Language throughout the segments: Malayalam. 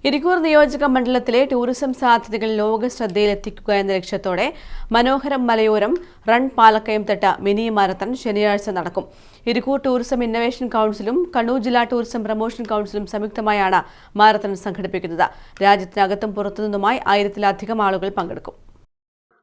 ഇരിക്കൂർ നിയോജക മണ്ഡലത്തിലെ ടൂറിസം സാധ്യതകൾ ലോക ശ്രദ്ധയിലെത്തിക്കുക എന്ന ലക്ഷ്യത്തോടെ മനോഹരം മലയോരം റൺ പാലക്കയംതട്ട മിനി മാരത്തൺ ശനിയാഴ്ച നടക്കും. ഇരിക്കൂർ ടൂറിസം ഇന്നവേഷൻ കൌൺസിലും കണ്ണൂർ ജില്ലാ ടൂറിസം പ്രൊമോഷൻ കൌൺസിലും സംയുക്തമായാണ് മാരത്തൺ സംഘടിപ്പിക്കുന്നത്. രാജ്യത്തിനകത്തും പുറത്തുനിന്നുമായി 1000-ലധികം ആളുകൾ പങ്കെടുക്കും.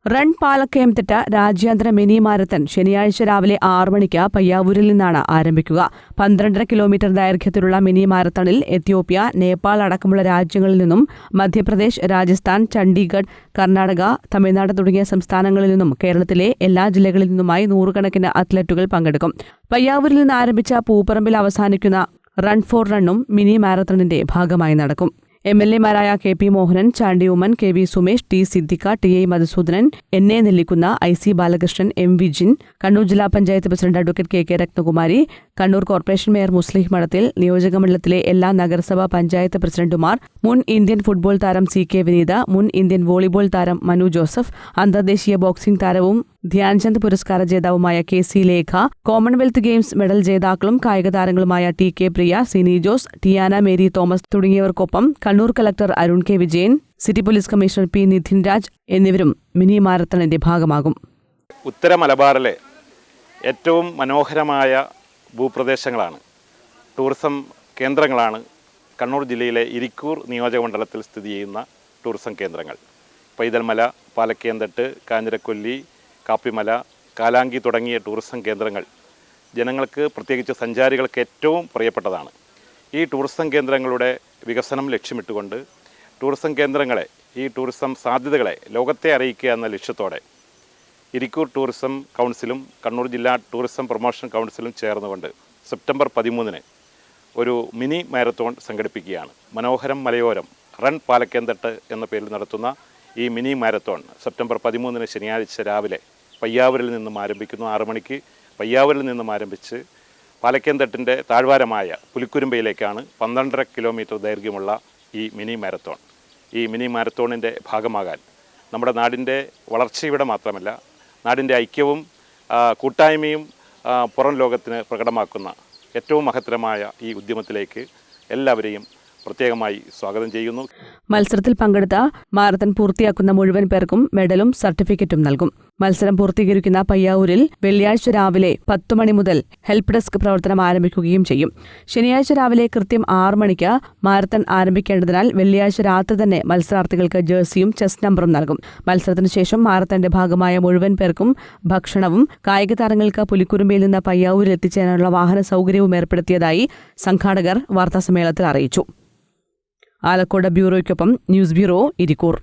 റൺ പാലക്കയംതട്ട രാജ്യാന്തര മിനി മാരത്തൺ ശനിയാഴ്ച രാവിലെ 6 മണിക്ക് പയ്യാവൂരിൽ നിന്നാണ് ആരംഭിക്കുക. 12.5 കിലോമീറ്റർ ദൈർഘ്യത്തിലുള്ള മിനി മാരത്തണിൽ എത്യോപ്യ, നേപ്പാൾ അടക്കമുള്ള രാജ്യങ്ങളിൽ നിന്നും മധ്യപ്രദേശ്, രാജസ്ഥാൻ, ചണ്ഡീഗഡ്, കർണാടക, തമിഴ്നാട് തുടങ്ങിയ സംസ്ഥാനങ്ങളിൽ നിന്നും കേരളത്തിലെ എല്ലാ ജില്ലകളിൽ നിന്നുമായി 100 കണക്കിന് അത്ലറ്റുകൾ പങ്കെടുക്കും. പയ്യാവൂരിൽ നിന്ന് ആരംഭിച്ച പൂപ്പറമ്പിൽ അവസാനിക്കുന്ന റൺ ഫോർ റണ്ണും മിനി മാരത്തണിന്റെ ഭാഗമായി നടക്കും. MLA-മാരായ KP Mohanan, Chandy Oommen, KV Sumesh, T സിദ്ദിഖ, TI Madhusoodanan, NA Nellikunnu, IC Balakrishnan, M Vijin, Kannur ജില്ലാ panchayat president advocate KK Rathnakumari, Kannur corporation mayor Muslim Madathil, നിയോജകമണ്ഡലത്തിലെ എല്ലാ നഗരസഭാ പഞ്ചായത്ത് പ്രസിഡന്റുമാർ, മുൻ ഇന്ത്യൻ ഫുട്ബോൾ താരം CK വിനീത, മുൻ ഇന്ത്യൻ വോളിബോൾ താരം മനു ജോസഫ്, അന്തർദേശീയ ബോക്സിംഗ് താരവും ധ്യാൻചന്ദ് പുരസ്കാര ജേതാവുമായ KC Lekha, Commonwealth Games medal ജേതാക്കളും കായിക താരങ്ങളുമായ TK Priya, Sini Jose, Tiana Mary Thomas തുടങ്ങിയവർക്കൊപ്പം Kannur collector Arun K Vijayan, city police commissioner P Nidhin Raj എന്നിവരും മിനി മാരത്തണിന്റെ ഭാഗമാകും. ഉത്തര മലബാറിലെ ഏറ്റവും മനോഹരമായ ഭൂപ്രദേശങ്ങളാണ്, ടൂറിസം കേന്ദ്രങ്ങളാണ് കണ്ണൂർ ജില്ലയിലെ ഇരിക്കൂർ നിയോജകമണ്ഡലത്തിൽ സ്ഥിതി ചെയ്യുന്ന ടൂറിസം കേന്ദ്രങ്ങൾ. പൈതൽമല, പാലക്കയംതട്ട്, കാഞ്ഞിരക്കൊല്ലി, കാപ്പിമല, കാലാങ്കി തുടങ്ങിയ ടൂറിസം കേന്ദ്രങ്ങൾ ജനങ്ങൾക്ക്, പ്രത്യേകിച്ച് സഞ്ചാരികൾക്ക് ഏറ്റവും പ്രിയപ്പെട്ടതാണ്. ഈ ടൂറിസം കേന്ദ്രങ്ങളുടെ വികസനം ലക്ഷ്യമിട്ടുകൊണ്ട് ടൂറിസം കേന്ദ്രങ്ങളെ, ഈ ടൂറിസം സാധ്യതകളെ ലോകത്തെ അറിയിക്കുക എന്ന ലക്ഷ്യത്തോടെ ഇരിക്കൂർ ടൂറിസം കൗൺസിലും കണ്ണൂർ ജില്ലാ ടൂറിസം പ്രൊമോഷൻ കൗൺസിലും ചേർന്നുകൊണ്ട് സെപ്റ്റംബർ 13-ന് ഒരു മിനി മാരത്തോൺ സംഘടിപ്പിക്കുകയാണ്. മനോഹരം മലയോരം റൺ പാലക്കയംതട്ട് എന്ന പേരിൽ നടത്തുന്ന ഈ മിനി മാരത്തോൺ സെപ്റ്റംബർ 13-ന് ശനിയാഴ്ച രാവിലെ പയ്യാവൂരിൽ നിന്നും ആരംഭിക്കുന്നു. 6 മണിക്ക് പയ്യാവൂരിൽ നിന്നും ആരംഭിച്ച് പാലക്കയംതട്ടിൻ്റെ താഴ്വാരമായ പുലിക്കുരുമ്പയിലേക്കാണ് 12.5 കിലോമീറ്റർ ദൈർഘ്യമുള്ള ഈ മിനി മാരത്തോൺ. ഈ മിനി മാരത്തോണിൻ്റെ ഭാഗമാകാൻ നമ്മുടെ നാടിൻ്റെ വളർച്ചയുടെ മാത്രമല്ല, നാടിൻ്റെ ഐക്യവും കൂട്ടായ്മയും പുറം ലോകത്തിന് പ്രകടമാക്കുന്ന ഏറ്റവും മഹത്തരമായ ഈ ഉദ്യമത്തിലേക്ക് എല്ലാവരെയും പ്രത്യേകമായി സ്വാഗതം ചെയ്യുന്നു. മത്സരത്തിൽ പങ്കെടുത്ത മാരത്തൺ പൂർത്തിയാക്കുന്ന മുഴുവൻ പേർക്കും മെഡലും സർട്ടിഫിക്കറ്റും നൽകും. മത്സരം പൂർത്തീകരിക്കുന്ന പയ്യാവൂരിൽ വെള്ളിയാഴ്ച രാവിലെ 10 മണി മുതൽ ഹെൽപ്പ് ഡെസ്ക് പ്രവർത്തനം ആരംഭിക്കുകയും ചെയ്യും. ശനിയാഴ്ച രാവിലെ കൃത്യം 6 മണിക്ക് മാരത്തൺ ആരംഭിക്കേണ്ടതിനാൽ വെള്ളിയാഴ്ച രാത്രി തന്നെ മത്സരാർത്ഥികൾക്ക് ജേഴ്സിയും ചെസ് നമ്പറും നൽകും. മത്സരത്തിന് ശേഷം മാരത്തണിന്റെ ഭാഗമായ മുഴുവൻ പേർക്കും ഭക്ഷണവും കായിക താരങ്ങൾക്ക് പുലിക്കുരുമ്പയിൽ നിന്ന് പയ്യാവൂരിൽ എത്തിച്ചേരാനുള്ള വാഹന സൗകര്യവും ഏർപ്പെടുത്തിയതായി സംഘാടകർ വാർത്താസമ്മേളനത്തിൽ അറിയിച്ചു. ആലക്കോട് ബ്യൂറോയ്ക്കൊപ്പം ന്യൂസ് ബ്യൂറോ, ഇരിക്കൂർ.